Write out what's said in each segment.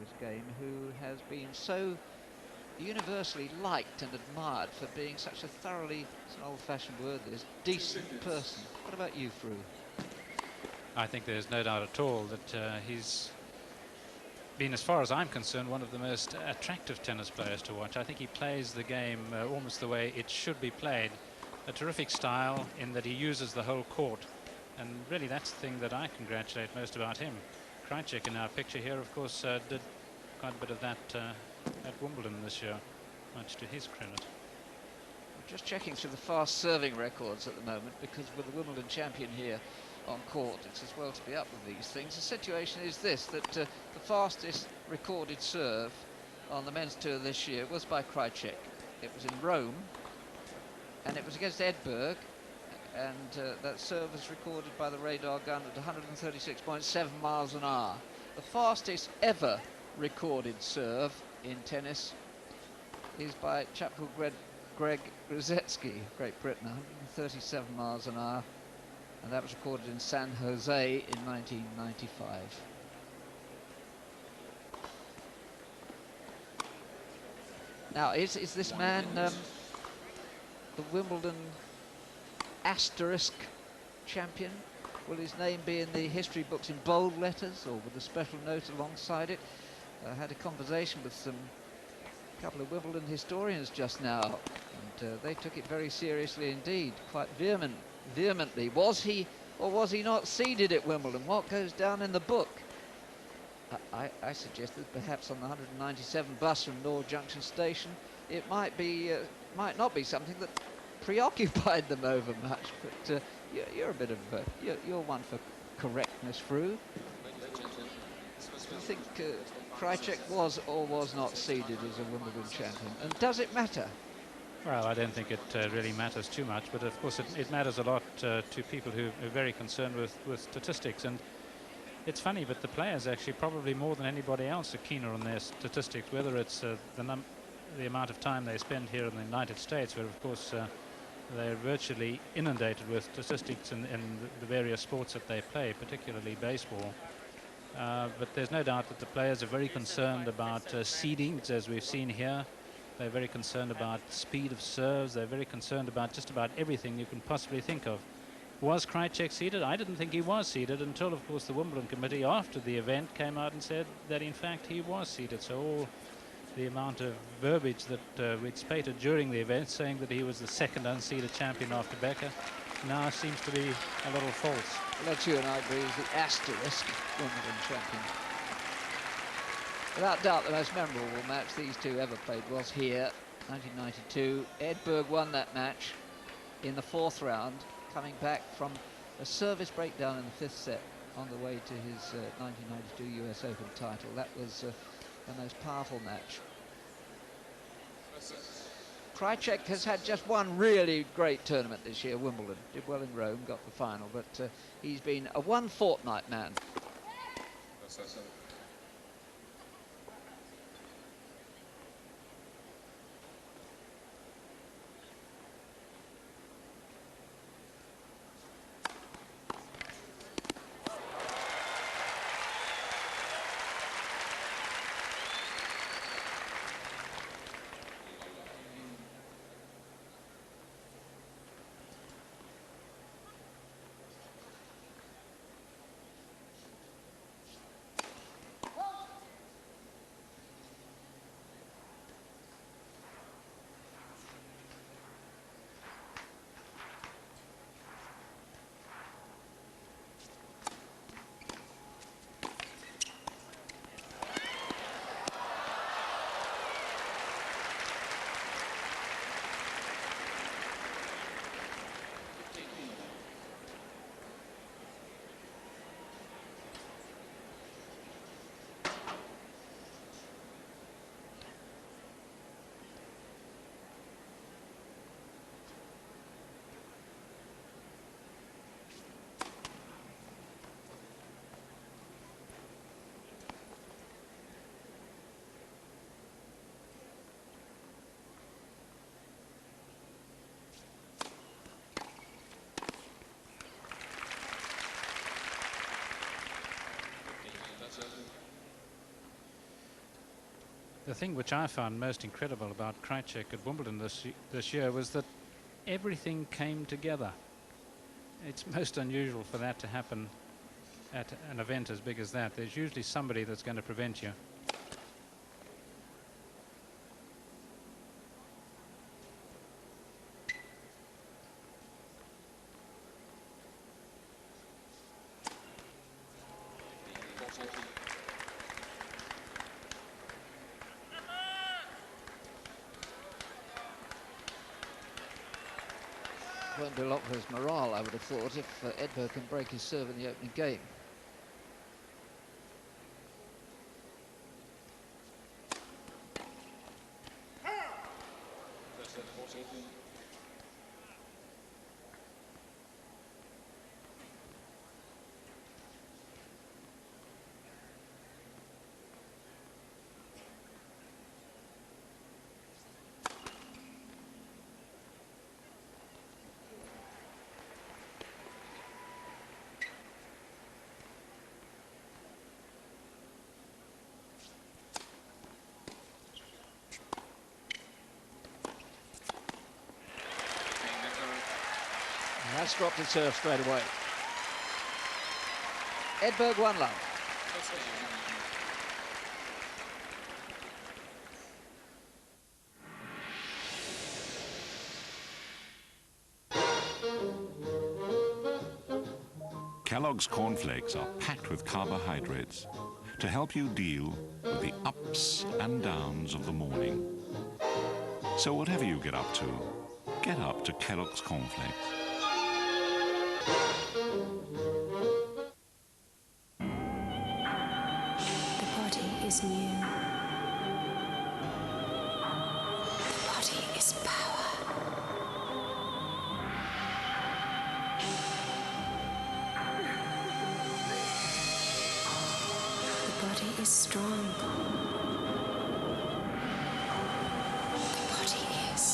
his game, who has been so universally liked and admired for being such a thoroughly, it's an old-fashioned word this, decent person. What about you, Fru? I think there's no doubt at all that he's been, as far as I'm concerned, one of the most attractive tennis players to watch. I think he plays the game almost the way it should be played. A terrific style in that he uses the whole court. And really that's the thing that I congratulate most about him. Krajicek in our picture here, of course, did quite a bit of that at Wimbledon this year, much to his credit. I'm just checking through the fast serving records at the moment, because with the Wimbledon champion here on court, it's as well to be up with these things. The situation is this, that the fastest recorded serve on the men's tour this year was by Krajicek. It was in Rome, and it was against Edberg, and that serve was recorded by the radar gun at 136.7 miles an hour. The fastest ever recorded serve in tennis is by a chap called Greg Grzycki, Great Britain, 137 miles an hour, and that was recorded in San Jose in 1995. Now, is this man the Wimbledon asterisk champion? Will his name be in the history books in bold letters or with a special note alongside it? I had a conversation with a couple of Wimbledon historians just now, and they took it very seriously indeed, quite vehemently. Was he or was he not seeded at Wimbledon? What goes down in the book? I suggested perhaps on the 197 bus from North Junction Station, it might not be something that preoccupied them overmuch. But you're a bit of you're one for correctness, Fru. Do you think Krajicek was or was not seeded as a Wimbledon champion, and does it matter? Well, I don't think it really matters too much, but of course it matters a lot to people who are very concerned with statistics. And it's funny, but the players actually probably more than anybody else are keener on their statistics, whether it's the amount of time they spend here in the United States, where of course they're virtually inundated with statistics in the various sports that they play, particularly baseball. But there's no doubt that the players are very concerned about seedings, as we've seen here. They're very concerned about speed of serves. They're very concerned about just about everything you can possibly think of. Was Krajicek seeded? I didn't think he was seeded until, of course, the Wimbledon committee after the event came out and said that in fact he was seeded. So all the amount of verbiage that we'd stated during the event saying that he was the second unseeded champion after Becker now seems to be a little false. Well, that's you and I agree, is the asterisk Wimbledon champion. Without doubt, the most memorable match these two ever played was here, 1992. Edberg won that match in the fourth round, coming back from a service breakdown in the fifth set on the way to his 1992 US Open title. That was the most powerful match. Krajicek has had just one really great tournament this year, Wimbledon. Did well in Rome, got the final, but he's been a one-fortnight man. The thing which I found most incredible about Krajicek at Wimbledon this year was that everything came together. It's most unusual for that to happen at an event as big as that. There's usually somebody that's going to prevent you. Won't do a lot for his morale, I would have thought, if Edberg can break his serve in the opening game. That's dropped his serve straight away. Edberg 1-love. Kellogg's cornflakes are packed with carbohydrates to help you deal with the ups and downs of the morning. So whatever you get up to Kellogg's cornflakes. The body is new. The body is power. The body is strong. The body is.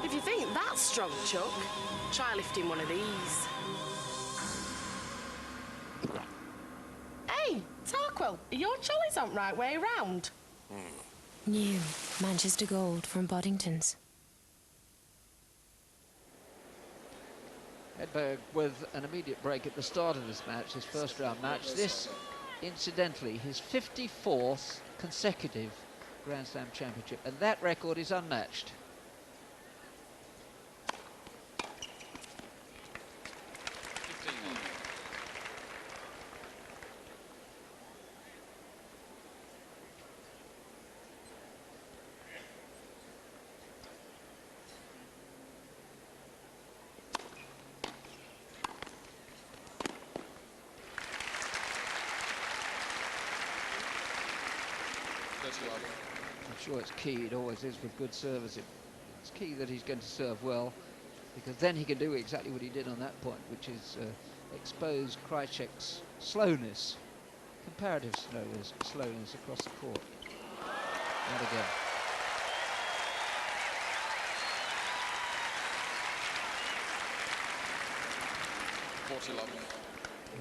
If you think that's strong, Chuck, try lifting one of these. Hey, Tarquil, your trolleys aren't right way round. New Manchester Gold from Boddington's. Edberg with an immediate break at the start of this match, his first round match. This, incidentally, his 54th consecutive Grand Slam championship, and that record is unmatched. I'm sure it's key, it always is with good service. It's key that he's going to serve well, because then he can do exactly what he did on that point, which is expose Krajicek's slowness, comparative slowness across the court. And again.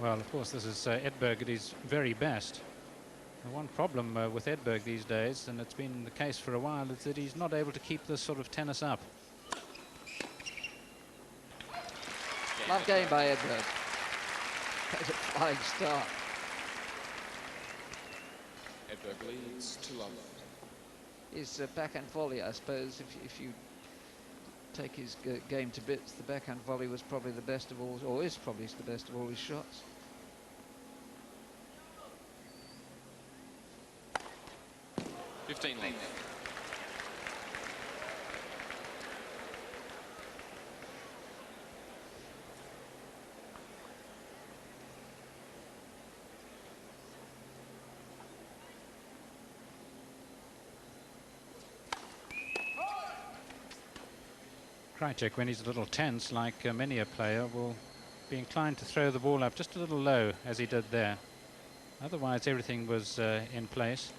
Well, of course, this is Edberg at his very best. The one problem with Edberg these days, and it's been the case for a while, is that he's not able to keep this sort of tennis up. Love game by Edberg. That's a flying start. Edberg leads 2-love. His backhand volley, I suppose, if you take his game to bits, the backhand volley was probably the best of all, or is probably the best of all his shots. Krajicek, when he's a little tense, like many a player, will be inclined to throw the ball up just a little low, as he did there. Otherwise, everything was in place.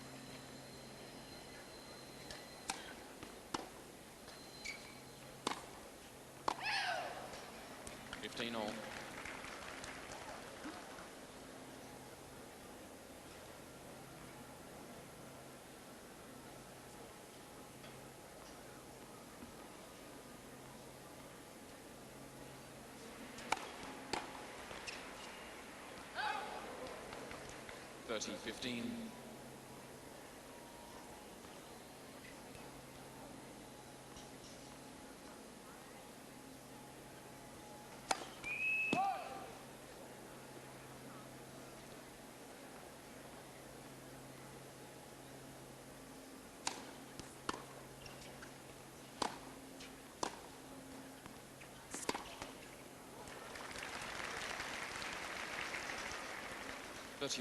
30-15.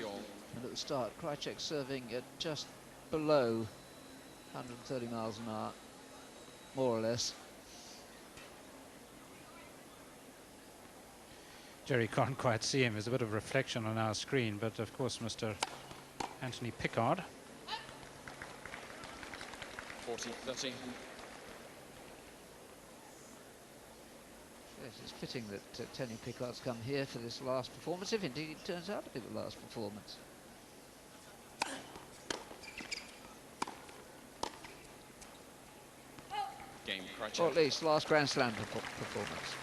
All. And at the start, Krajicek serving at just below 130 miles an hour, more or less. Jerry can't quite see him. There's a bit of reflection on our screen, but of course Mr. Anthony Pickard. 40-30. Yes, it's fitting that Tony Pickard's come here for this last performance, if indeed it turns out to be the last performance. Game Krajicek. Or at least last Grand Slam performance.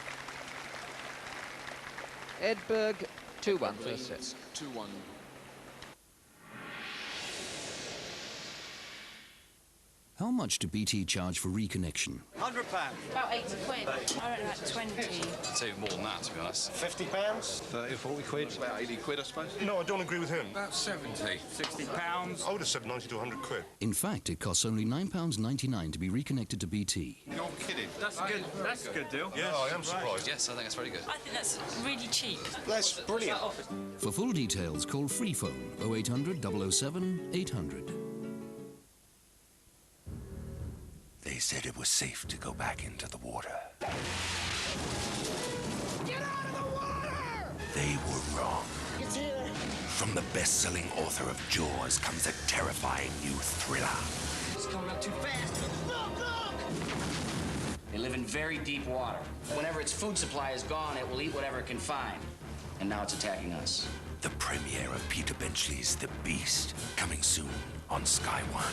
Edberg 2-1 first set. 2-1. How much do BT charge for reconnection? £100. About 80 quid. I reckon like 20. I'd say more than that, to be honest. £50? 30 or 40 quid. About 80 quid, I suppose. No, I don't agree with him. About 70. £60. I would have said 90 to 100 quid. In fact, it costs only £9.99 to be reconnected to BT. You're kidding. That's a good deal. Yeah, I am surprised. Yes, I think that's very good. I think that's really cheap. That's brilliant. For full details, call Freephone 0800 007 800. They said it was safe to go back into the water. Get out of the water! They were wrong. It's here. From the best-selling author of Jaws comes a terrifying new thriller. It's coming up too fast. Look, look! They live in very deep water. Whenever its food supply is gone, it will eat whatever it can find. And now it's attacking us. The premiere of Peter Benchley's The Beast, coming soon on Sky One.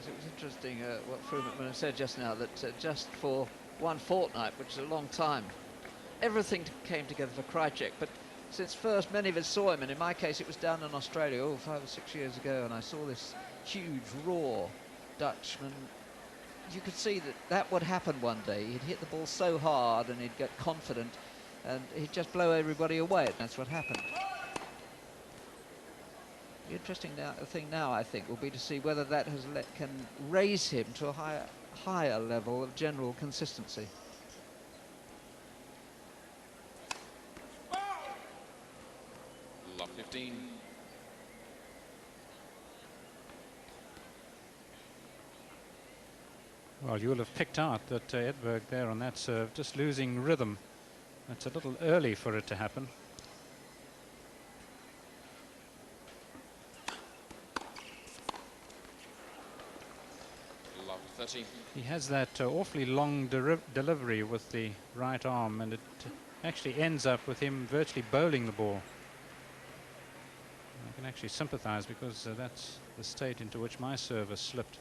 It was interesting what Fru McMillan said just now, that just for one fortnight, which is a long time, everything came together for Krajicek. But since first many of us saw him, and in my case it was down in Australia 5 or 6 years ago, and I saw this huge, raw Dutchman, you could see that that would happen one day. He'd hit the ball so hard and he'd get confident and he'd just blow everybody away, and that's what happened. The interesting thing now, I think, will be to see whether that can raise him to a higher level of general consistency. Love 15. Well, you will have picked out that Edberg there on that serve, just losing rhythm. It's a little early for it to happen. Love 30. He has that awfully long delivery with the right arm, and it actually ends up with him virtually bowling the ball. I can actually sympathize, because that's the state into which my serve has slipped.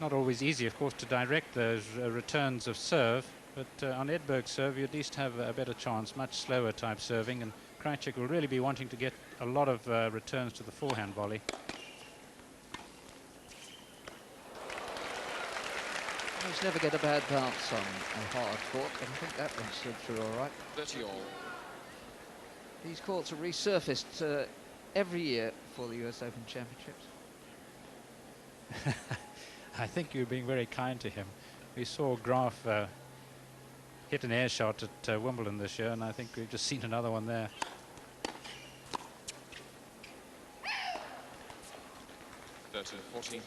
Not always easy, of course, to direct those returns of serve, but on Edberg's serve you at least have a better chance, much slower type serving, and Krajicek will really be wanting to get a lot of returns to the forehand volley. He's never get a bad bounce on a hard court, but I think that one slid through all right. 30 all. These courts are resurfaced every year for the US Open Championships. I think you're being very kind to him. We saw Graf hit an air shot at Wimbledon this year, and I think we've just seen another one there. Thirteen, 14.